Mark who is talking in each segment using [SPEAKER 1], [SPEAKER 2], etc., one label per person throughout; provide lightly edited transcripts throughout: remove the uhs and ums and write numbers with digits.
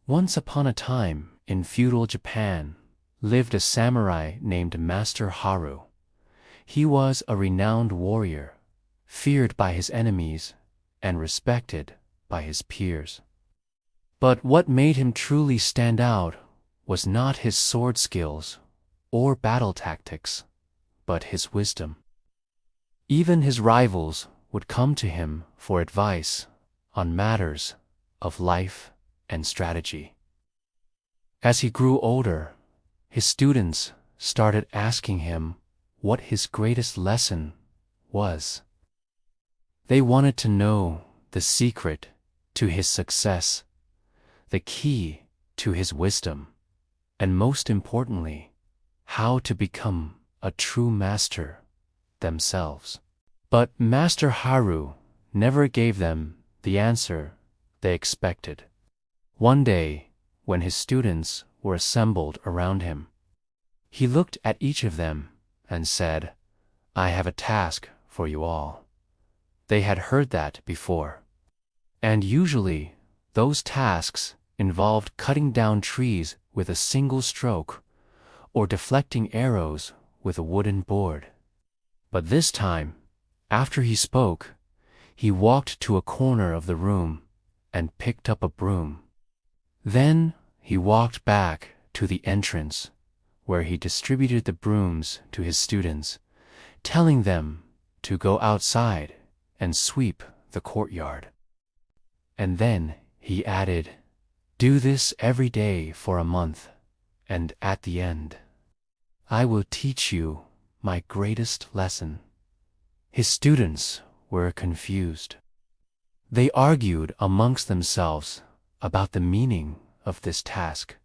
[SPEAKER 1] Once upon a time, in feudal Japan, lived a samurai named Master Haru. He was a renowned warrior, feared by his enemies and respected by his peers. But what made him truly stand out was not his sword skills or battle tactics, but his wisdom. Even his rivals would come to him for advice on matters of life and strategy. As he grew older, his students started asking him what his greatest lesson was. They wanted to know the secret to his success, the key to his wisdom, and most importantly, how to become a true master themselves. But Master Haru never gave them the answer they expected. One day, when his students were assembled around him, he looked at each of them and said, "I have a task for you all." They had heard that before. And usually, those tasks involved cutting down trees with a single stroke or deflecting arrows with a wooden board. But this time, after he spoke, he walked to a corner of the room and picked up a broom. Then he walked back to the entrance, where he distributed the brooms to his students, telling them to go outside and sweep the courtyard. And then he added, "Do this every day for a month, and at the end, I will teach you my greatest lesson." His students were confused. They argued amongst themselves about the meaning of this task,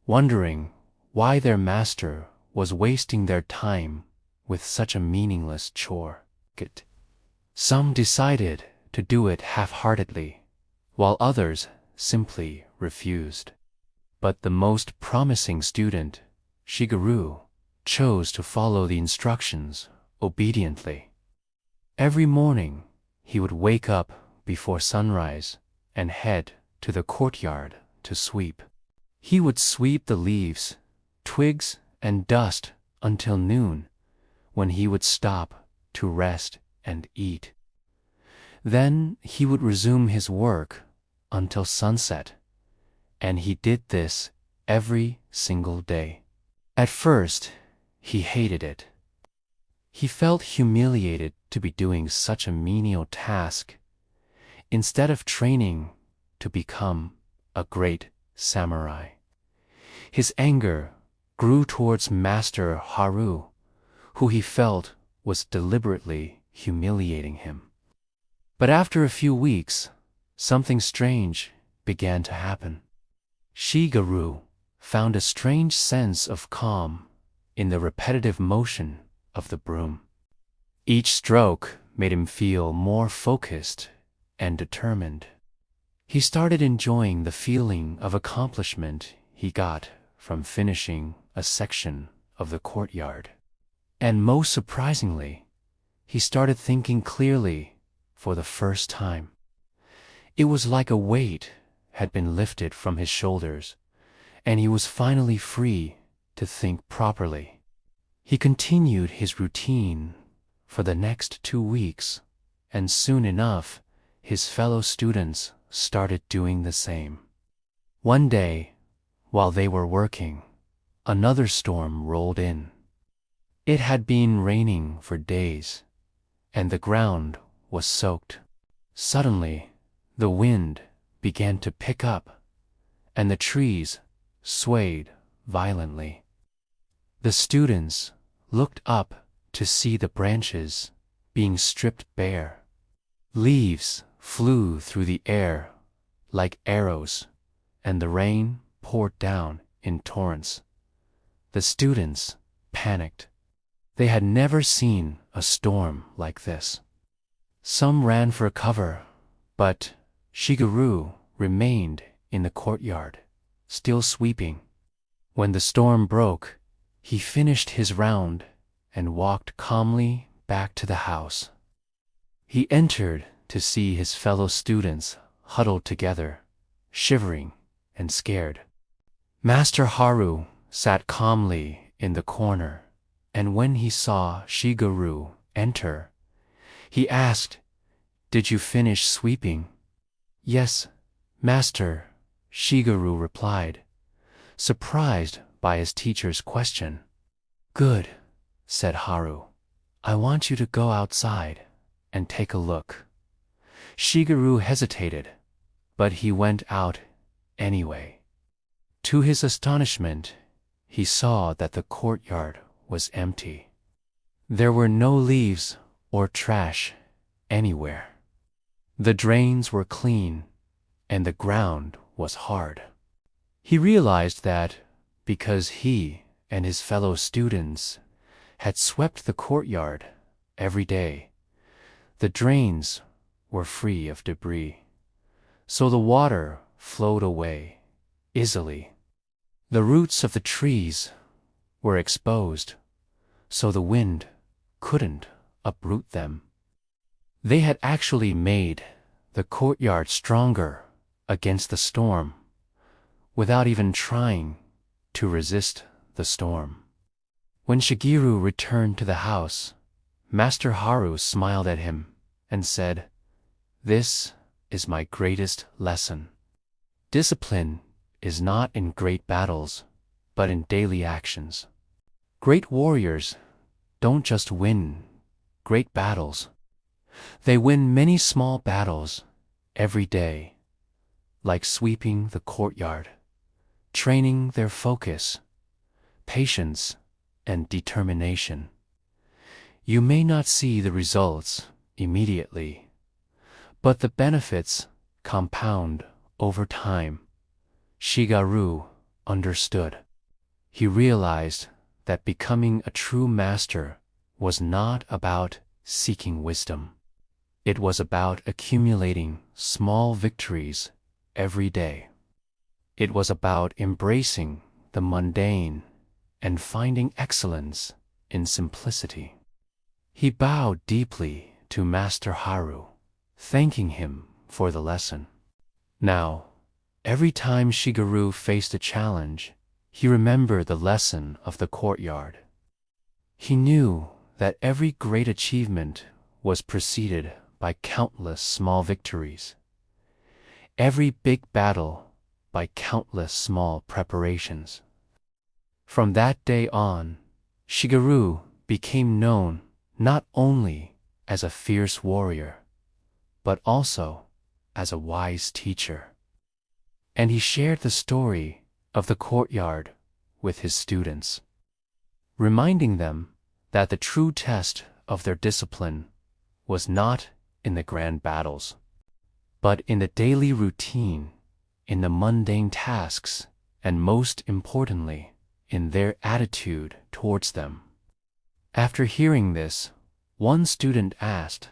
[SPEAKER 1] wondering why their master was wasting their time with such a meaningless chore. Some decided to do it half-heartedly, while others simply refused. But the most promising student, Shigeru, chose to follow the instructions obediently. Every morning, he would wake up before sunrise and head to the courtyard to sweep. He would sweep the leaves, twigs, and dust until noon, when he would stop to rest and eat. Then he would resume his work until sunset, and he did this every single day. At first, he hated it. He felt humiliated to be doing such a menial task, instead of training to become a great samurai. His anger grew towards Master Haru, who he felt was deliberately humiliating him. But after a few weeks, something strange began to happen. Shigeru found a strange sense of calm in the repetitive motion of the broom. Each stroke made him feel more focused and determined. He started enjoying the feeling of accomplishment he got from finishing a section of the courtyard. And most surprisingly, he started thinking clearly for the first time. It was like a weight had been lifted from his shoulders, and he was finally free to think properly. He continued his routine for the next 2 weeks, and soon enough, his fellow students started doing the same. One day, while they were working, another storm rolled in. It had been raining for days, and the ground was soaked. Suddenly, the wind began to pick up, and the trees swayed violently. The students looked up to see the branches being stripped bare. Leaves flew through the air like arrows, and the rain poured down in torrents. The students panicked. They had never seen a storm like this. Some ran for cover, but Shigeru remained in the courtyard, still sweeping. When the storm broke, he finished his round and walked calmly back to the house. He entered to see his fellow students huddled together, shivering and scared. Master Haru sat calmly in the corner, and when he saw Shigeru enter, he asked, "Did you finish sweeping?" "Yes, Master," Shigeru replied, surprised by his teacher's question. "Good," said Haru. "I want you to go outside and take a look." Shigeru hesitated, but he went out anyway. To his astonishment, he saw that the courtyard was empty. There were no leaves or trash anywhere. The drains were clean, and the ground was hard. He realized that because he and his fellow students had swept the courtyard every day, the drains were free of debris, so the water flowed away easily. The roots of the trees were exposed, so the wind couldn't uproot them. They had actually made the courtyard stronger against the storm, without even trying to resist the storm. When Shigeru returned to the house, Master Haru smiled at him and said, "This is my greatest lesson. Discipline is not in great battles, but in daily actions. Great warriors don't just win great battles. They win many small battles every day, like sweeping the courtyard, training their focus, patience, and determination. You may not see the results immediately, but the benefits compound over time." Shigeru understood. He realized that becoming a true master was not about seeking wisdom. It was about accumulating small victories every day. It was about embracing the mundane and finding excellence in simplicity. He bowed deeply to Master Haru, thanking him for the lesson. Now, every time Shigeru faced a challenge, he remembered the lesson of the courtyard. He knew that every great achievement was preceded by countless small victories, every big battle by countless small preparations. From that day on, Shigeru became known not only as a fierce warrior, but also as a wise teacher. And he shared the story of the courtyard with his students, reminding them that the true test of their discipline was not in the grand battles, but in the daily routine, in the mundane tasks, and most importantly, in their attitude towards them. After hearing this, one student asked,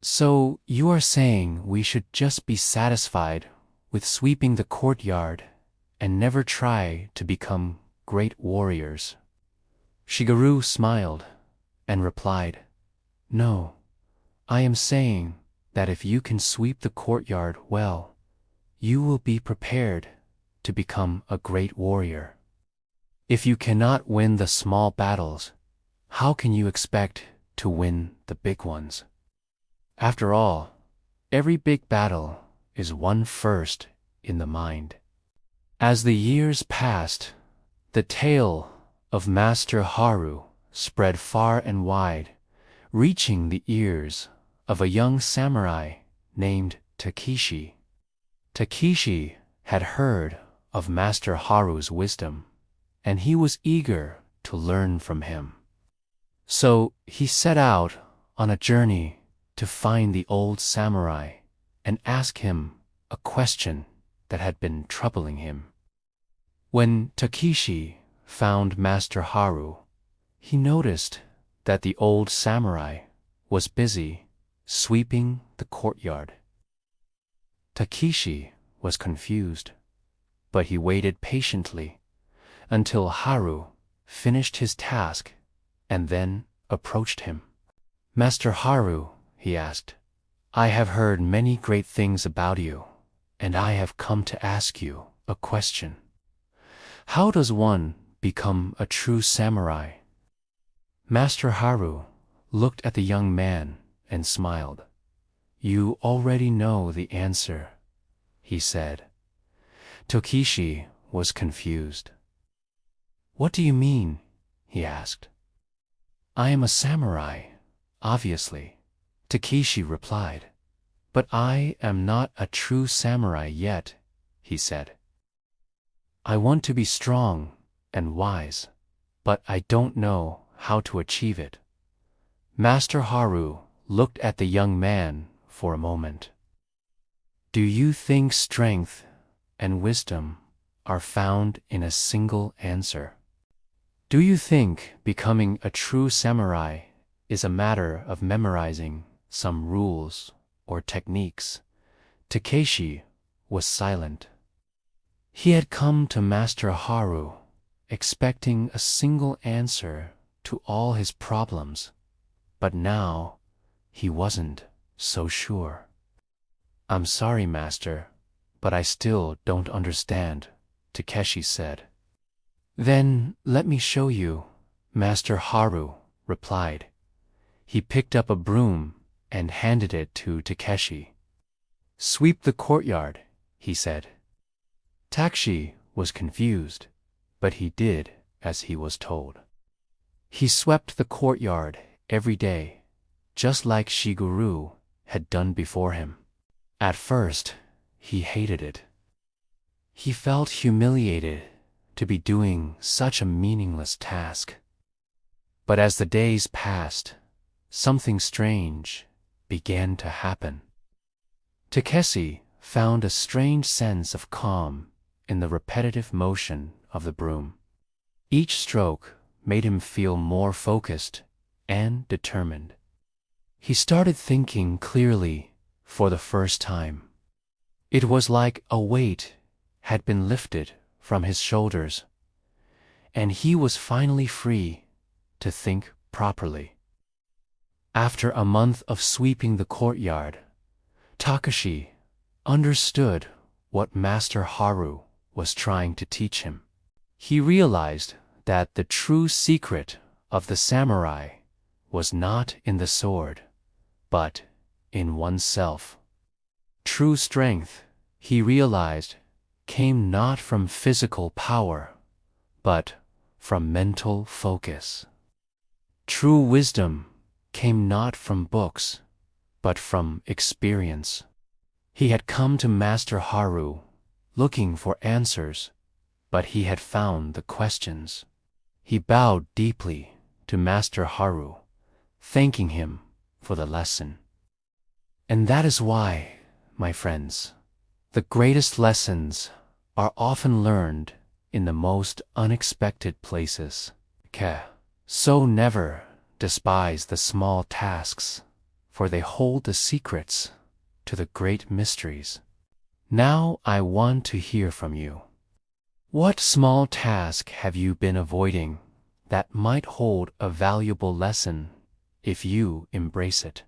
[SPEAKER 1] "So you are saying we should just be satisfied with sweeping the courtyard and never try to become great warriors?" Shigeru smiled and replied, "No, I am saying that if you can sweep the courtyard well, you will be prepared to become a great warrior. If you cannot win the small battles, how can you expect to win the big ones? After all, every big battle is won first in the mind." As the years passed, the tale of Master Haru spread far and wide, reaching the ears of a young samurai named Takeshi. Takeshi had heard of Master Haru's wisdom, and he was eager to learn from him. So he set out on a journey to find the old samurai and ask him a question that had been troubling him. When Takeshi found Master Haru, he noticed that the old samurai was busy sweeping the courtyard. Takeshi was confused, but he waited patiently until Haru finished his task and then approached him. "Master Haru," he asked, "I have heard many great things about you, and I have come to ask you a question. How does one become a true samurai? Master Haru looked at the young man and smiled. You already know the answer, he said. Tokishi was confused. What do you mean? He asked. I am a samurai, obviously, Takeshi replied. But I am not a true samurai yet, he said. I want to be strong and wise, but I don't know how to achieve it. Master Haru looked at the young man for a moment. Do you think strength and wisdom are found in a single answer? Do you think becoming a true samurai is a matter of memorizing some rules or techniques? Takeshi was silent. He had come to Master Haru expecting a single answer to all his problems, but now he wasn't so sure. I'm sorry, Master, but I still don't understand, Takeshi said. Then let me show you, Master Haru replied. He picked up a broom and handed it to Takeshi. Sweep the courtyard, he said. Takeshi was confused, but he did as he was told. He swept the courtyard every day, just like Shiguru had done before him. At first, he hated it. He felt humiliated to be doing such a meaningless task. But as the days passed, something strange began to happen. Takeshi found a strange sense of calm in the repetitive motion of the broom. Each stroke made him feel more focused and determined. He started thinking clearly for the first time. It was like a weight had been lifted from his shoulders, and he was finally free to think properly. After a month of sweeping the courtyard, Takeshi understood what Master Haru was trying to teach him. He realized that the true secret of the samurai was not in the sword, but in oneself. True strength, he realized, came not from physical power, but from mental focus. True wisdom came not from books, but from experience. He had come to Master Haru looking for answers, but he had found the questions. He bowed deeply to Master Haru, thanking him for the lesson. And that is why, my friends, the greatest lessons are often learned in the most unexpected places. So never despise the small tasks, for they hold the secrets to the great mysteries. Now I want to hear from you. What small task have you been avoiding that might hold a valuable lesson if you embrace it?